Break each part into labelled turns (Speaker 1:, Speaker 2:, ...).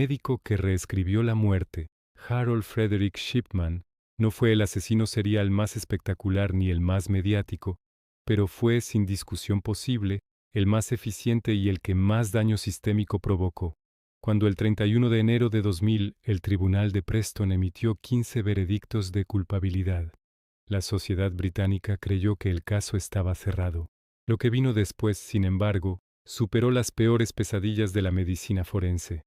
Speaker 1: médico que reescribió la muerte, Harold Frederick Shipman, no fue el asesino serial más espectacular ni el más mediático, pero fue, sin discusión posible, el más eficiente y el que más daño sistémico provocó. Cuando el 31 de enero de 2000 el tribunal de Preston emitió 15 veredictos de culpabilidad, la sociedad británica creyó que el caso estaba cerrado. Lo que vino después, sin embargo, superó las peores pesadillas de la medicina forense.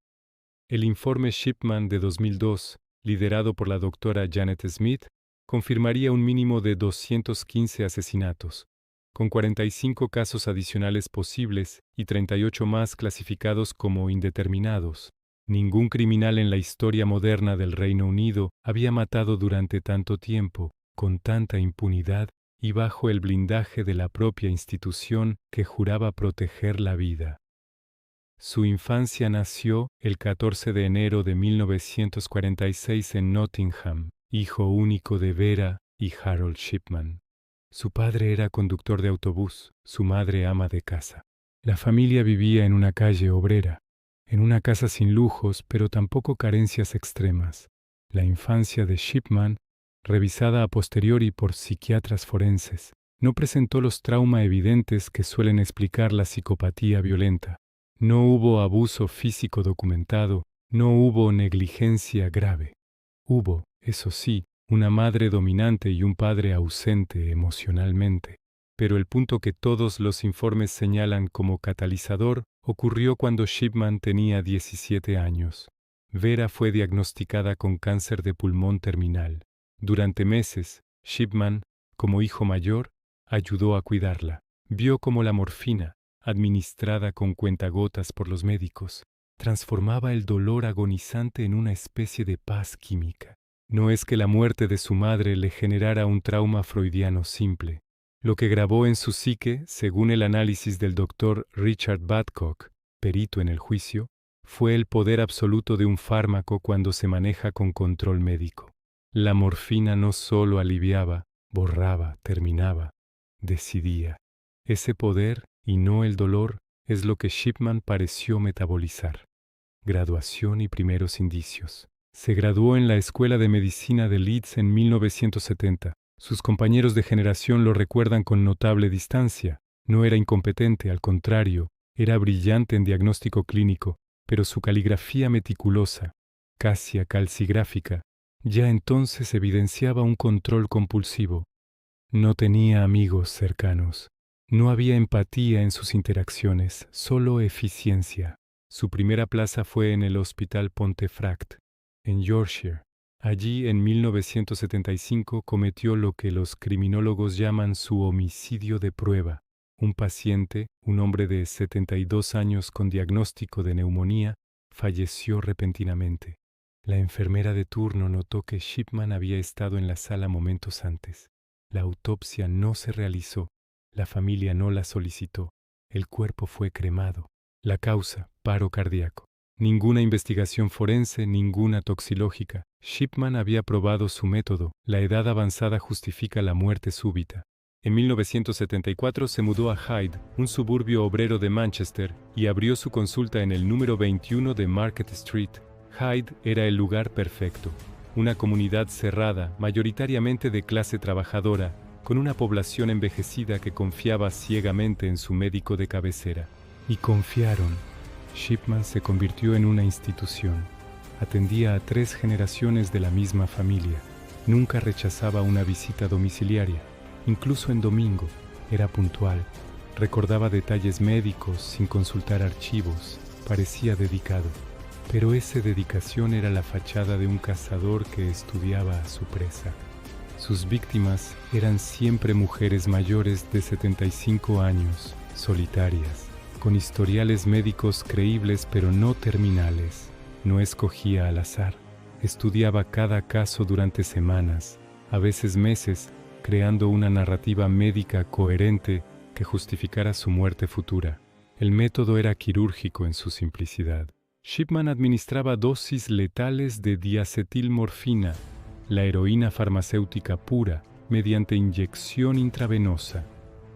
Speaker 1: El informe Shipman de 2002, liderado por la doctora Janet Smith, confirmaría un mínimo de 215 asesinatos, con 45 casos adicionales posibles y 38 más clasificados como indeterminados. Ningún criminal en la historia moderna del Reino Unido había matado durante tanto tiempo, con tanta impunidad y bajo el blindaje de la propia institución que juraba proteger la vida. Su infancia nació el 14 de enero de 1946 en Nottingham, hijo único de Vera y Harold Shipman. Su padre era conductor de autobús, su madre ama de casa. La familia vivía en una calle obrera, en una casa sin lujos, pero tampoco carencias extremas. La infancia de Shipman, revisada a posteriori por psiquiatras forenses, no presentó los traumas evidentes que suelen explicar la psicopatía violenta. No hubo abuso físico documentado, no hubo negligencia grave. Hubo, eso sí, una madre dominante y un padre ausente emocionalmente. Pero el punto que todos los informes señalan como catalizador ocurrió cuando Shipman tenía 17 años. Vera fue diagnosticada con cáncer de pulmón terminal. Durante meses, Shipman, como hijo mayor, ayudó a cuidarla. Vio cómo la morfina, administrada con cuentagotas por los médicos, transformaba el dolor agonizante en una especie de paz química. No es que la muerte de su madre le generara un trauma freudiano simple. Lo que grabó en su psique, según el análisis del doctor Richard Badcock, perito en el juicio, fue el poder absoluto de un fármaco cuando se maneja con control médico. La morfina no solo aliviaba, borraba, terminaba, decidía. Ese poder, y no el dolor, es lo que Shipman pareció metabolizar. Graduación y primeros indicios. Se graduó en la Escuela de Medicina de Leeds en 1970. Sus compañeros de generación lo recuerdan con notable distancia. No era incompetente, al contrario, era brillante en diagnóstico clínico, pero su caligrafía meticulosa, casi calcigráfica, ya entonces evidenciaba un control compulsivo. No tenía amigos cercanos. No había empatía en sus interacciones, solo eficiencia. Su primera plaza fue en el Hospital Pontefract, en Yorkshire. Allí, en 1975, cometió lo que los criminólogos llaman su homicidio de prueba. Un paciente, un hombre de 72 años con diagnóstico de neumonía, falleció repentinamente. La enfermera de turno notó que Shipman había estado en la sala momentos antes. La autopsia no se realizó. La familia no la solicitó. El cuerpo fue cremado. La causa, paro cardíaco. Ninguna investigación forense, ninguna toxilógica. Shipman había probado su método. La edad avanzada justifica la muerte súbita. En 1974 se mudó a Hyde, un suburbio obrero de Manchester, y abrió su consulta en el número 21 de Market Street. Hyde era el lugar perfecto. Una comunidad cerrada, mayoritariamente de clase trabajadora, con una población envejecida que confiaba ciegamente en su médico de cabecera. Y confiaron. Shipman se convirtió en una institución. Atendía a 3 generaciones de la misma familia. Nunca rechazaba una visita domiciliaria. Incluso en domingo, era puntual. Recordaba detalles médicos sin consultar archivos. Parecía dedicado. Pero esa dedicación era la fachada de un cazador que estudiaba a su presa. Sus víctimas eran siempre mujeres mayores de 75 años, solitarias, con historiales médicos creíbles pero no terminales. No escogía al azar. Estudiaba cada caso durante semanas, a veces meses, creando una narrativa médica coherente que justificara su muerte futura. El método era quirúrgico en su simplicidad. Shipman administraba dosis letales de diacetilmorfina, la heroína farmacéutica pura, mediante inyección intravenosa.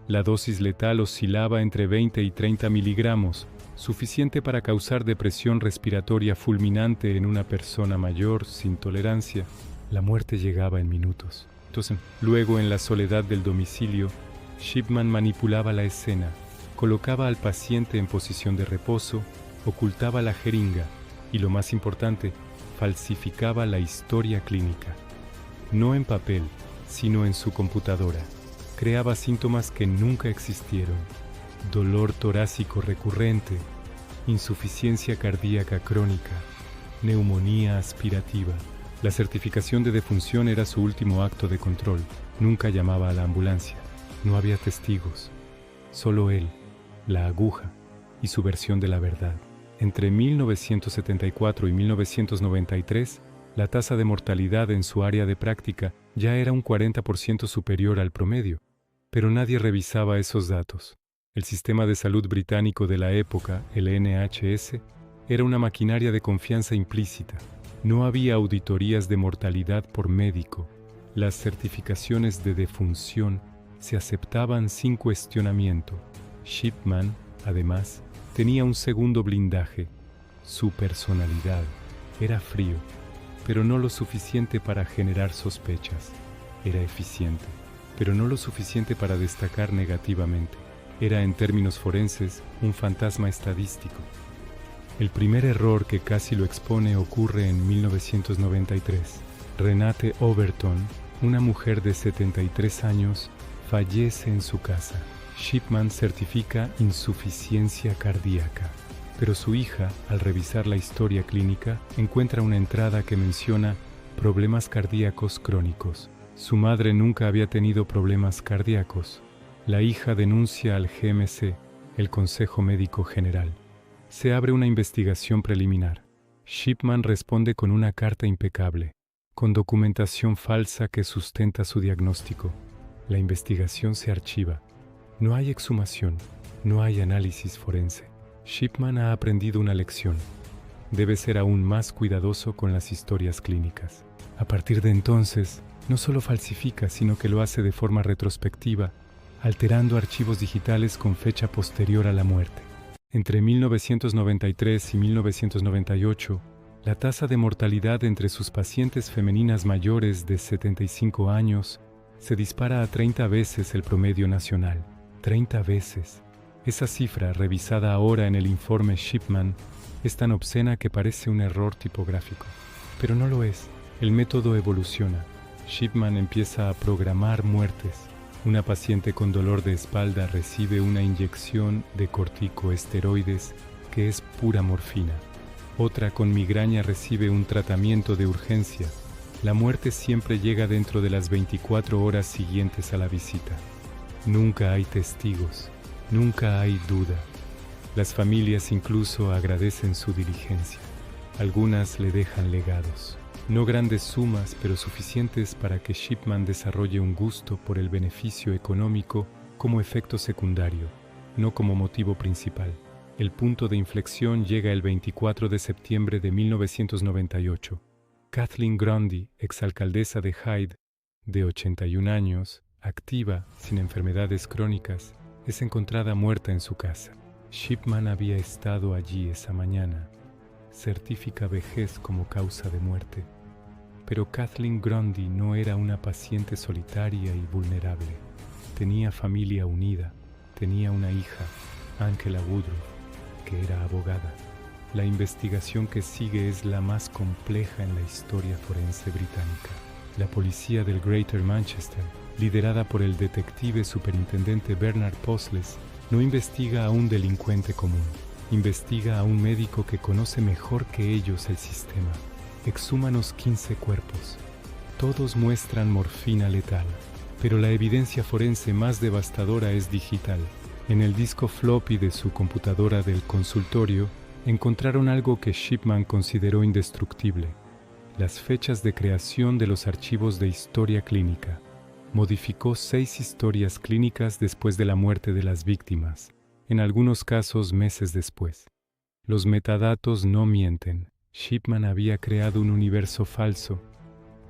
Speaker 1: La dosis letal oscilaba entre 20 y 30 miligramos, suficiente para causar depresión respiratoria fulminante en una persona mayor sin tolerancia. La muerte llegaba en minutos. Luego, en la soledad del domicilio, Shipman manipulaba la escena, colocaba al paciente en posición de reposo, ocultaba la jeringa y, lo más importante, falsificaba la historia clínica. No en papel, sino en su computadora. Creaba síntomas que nunca existieron: dolor torácico recurrente, insuficiencia cardíaca crónica, neumonía aspirativa. La certificación de defunción era su último acto de control. Nunca llamaba a la ambulancia. No había testigos. Solo él, la aguja y su versión de la verdad. Entre 1974 y 1993, la tasa de mortalidad en su área de práctica ya era un 40% superior al promedio, pero nadie revisaba esos datos. El sistema de salud británico de la época, el NHS, era una maquinaria de confianza implícita. No había auditorías de mortalidad por médico. Las certificaciones de defunción se aceptaban sin cuestionamiento. Shipman, además, tenía un segundo blindaje: su personalidad. Era frío, pero no lo suficiente para generar sospechas. Era eficiente, pero no lo suficiente para destacar negativamente. Era, en términos forenses, un fantasma estadístico. El primer error que casi lo expone ocurre en 1993. Renate Overton, una mujer de 73 años, fallece en su casa. Shipman certifica insuficiencia cardíaca, pero su hija, al revisar la historia clínica, encuentra una entrada que menciona problemas cardíacos crónicos. Su madre nunca había tenido problemas cardíacos. La hija denuncia al GMC, el Consejo Médico General. Se abre una investigación preliminar. Shipman responde con una carta impecable, con documentación falsa que sustenta su diagnóstico. La investigación se archiva. No hay exhumación, no hay análisis forense. Shipman ha aprendido una lección. Debe ser aún más cuidadoso con las historias clínicas. A partir de entonces, no solo falsifica, sino que lo hace de forma retrospectiva, alterando archivos digitales con fecha posterior a la muerte. Entre 1993 y 1998, la tasa de mortalidad entre sus pacientes femeninas mayores de 75 años se dispara a 30 veces el promedio nacional. 30 veces. Esa cifra, revisada ahora en el informe Shipman, es tan obscena que parece un error tipográfico. Pero no lo es. El método evoluciona. Shipman empieza a programar muertes. Una paciente con dolor de espalda recibe una inyección de corticoesteroides que es pura morfina. Otra con migraña recibe un tratamiento de urgencia. La muerte siempre llega dentro de las 24 horas siguientes a la visita. Nunca hay testigos, nunca hay duda. Las familias incluso agradecen su diligencia. Algunas le dejan legados. No grandes sumas, pero suficientes para que Shipman desarrolle un gusto por el beneficio económico como efecto secundario, no como motivo principal. El punto de inflexión llega el 24 de septiembre de 1998. Kathleen Grundy, exalcaldesa de Hyde, de 81 años, activa, sin enfermedades crónicas, es encontrada muerta en su casa. Shipman había estado allí esa mañana. Certifica vejez como causa de muerte. Pero Kathleen Grundy no era una paciente solitaria y vulnerable. Tenía familia unida. Tenía una hija, Angela Woodruff, que era abogada. La investigación que sigue es la más compleja en la historia forense británica. La policía del Greater Manchester, liderada por el detective superintendente Bernard Posles, no investiga a un delincuente común. Investiga a un médico que conoce mejor que ellos el sistema. Exhuma los 15 cuerpos. Todos muestran morfina letal, pero la evidencia forense más devastadora es digital. En el disco floppy de su computadora del consultorio, encontraron algo que Shipman consideró indestructible: las fechas de creación de los archivos de historia clínica. Modificó 6 historias clínicas después de la muerte de las víctimas, en algunos casos meses después. Los metadatos no mienten. Shipman había creado un universo falso.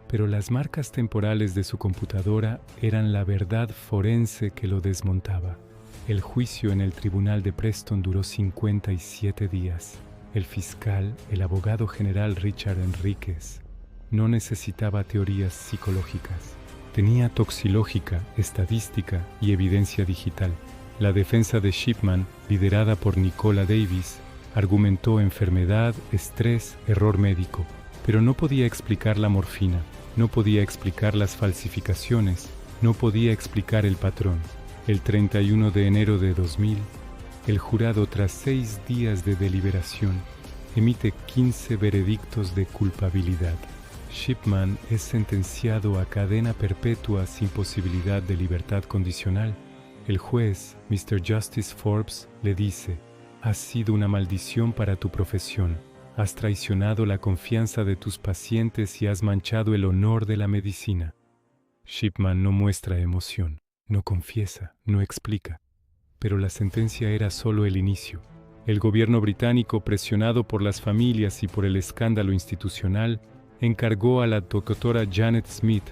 Speaker 1: pero las marcas temporales de su computadora eran la verdad forense que lo desmontaba. El juicio en el tribunal de Preston duró 57 días. El fiscal, el abogado general Richard Enríquez, no necesitaba teorías psicológicas. Tenía toxicología, estadística y evidencia digital. La defensa de Shipman, liderada por Nicola Davis, argumentó enfermedad, estrés, error médico, pero no podía explicar la morfina, no podía explicar las falsificaciones, no podía explicar el patrón. El 31 de enero de 2000, el jurado, tras 6 días de deliberación, emite 15 veredictos de culpabilidad. Shipman es sentenciado a cadena perpetua sin posibilidad de libertad condicional. El juez, Mr. Justice Forbes, le dice: «Has sido una maldición para tu profesión. Has traicionado la confianza de tus pacientes y has manchado el honor de la medicina». Shipman no muestra emoción, no confiesa, no explica. Pero la sentencia era solo el inicio. El gobierno británico, presionado por las familias y por el escándalo institucional, encargó a la doctora Janet Smith,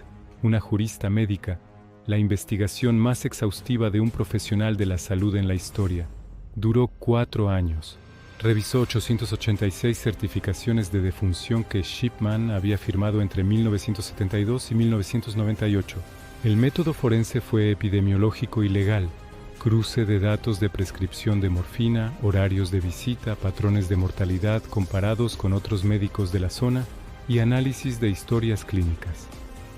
Speaker 1: una jurista médica, la investigación más exhaustiva de un profesional de la salud en la historia. Duró 4 años. Revisó 886 certificaciones de defunción que Shipman había firmado entre 1972 y 1998. El método forense fue epidemiológico y legal. Cruce de datos de prescripción de morfina, horarios de visita, patrones de mortalidad comparados con otros médicos de la zona y análisis de historias clínicas.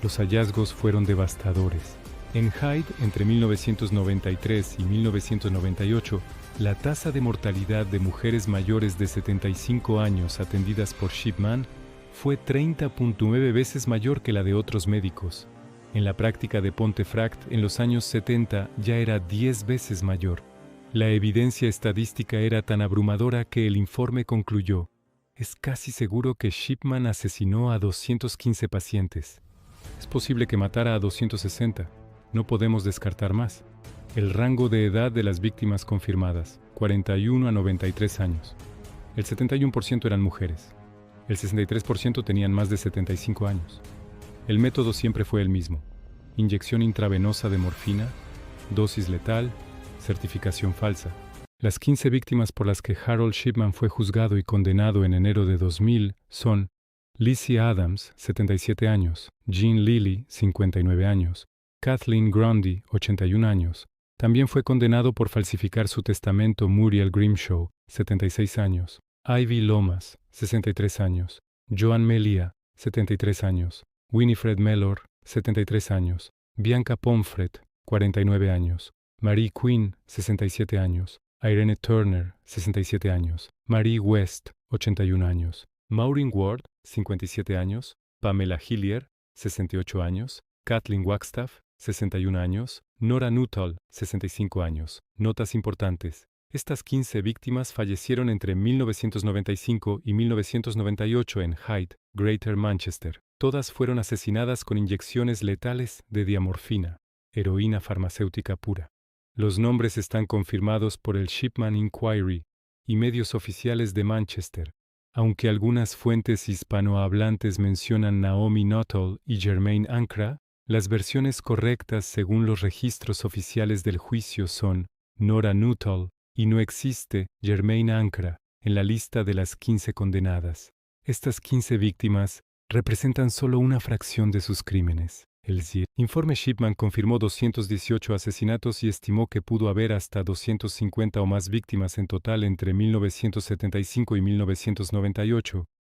Speaker 1: Los hallazgos fueron devastadores. En Hyde, entre 1993 y 1998, la tasa de mortalidad de mujeres mayores de 75 años atendidas por Shipman fue 30.9 veces mayor que la de otros médicos. En la práctica de Pontefract, en los años 70, ya era 10 veces mayor. La evidencia estadística era tan abrumadora que el informe concluyó: es casi seguro que Shipman asesinó a 215 pacientes. Es posible que matara a 260. No podemos descartar más. El rango de edad de las víctimas confirmadas, 41 a 93 años. El 71% eran mujeres. El 63% tenían más de 75 años. El método siempre fue el mismo: inyección intravenosa de morfina, dosis letal, certificación falsa. Las 15 víctimas por las que Harold Shipman fue juzgado y condenado en enero de 2000 son Lizzie Adams, 77 años, Jean Lilly, 59 años, Kathleen Grundy, 81 años. También fue condenado por falsificar su testamento Muriel Grimshaw, 76 años, Ivy Lomas, 63 años, Joan Melia, 73 años, Winifred Mellor, 73 años, Bianca Pomfret, 49 años, Marie Quinn, 67 años, Irene Turner, 67 años, Marie West, 81 años, Maureen Ward, 57 años, Pamela Hillier, 68 años, Kathleen Wagstaff, 61 años, Nora Nuttall, 65 años. Notas importantes. Estas 15 víctimas fallecieron entre 1995 y 1998 en Hyde, Greater Manchester. Todas fueron asesinadas con inyecciones letales de diamorfina, heroína farmacéutica pura. Los nombres están confirmados por el Shipman Inquiry y medios oficiales de Manchester, aunque algunas fuentes hispanohablantes mencionan Naomi Nuttall y Germaine Ancra. Las versiones correctas según los registros oficiales del juicio son Nora Nuttall y no existe Germaine Ancra en la lista de las 15 condenadas. Estas 15 víctimas representan solo una fracción de sus crímenes. El informe Shipman confirmó 218 asesinatos y estimó que pudo haber hasta 250 o más víctimas en total entre 1975 y 1998.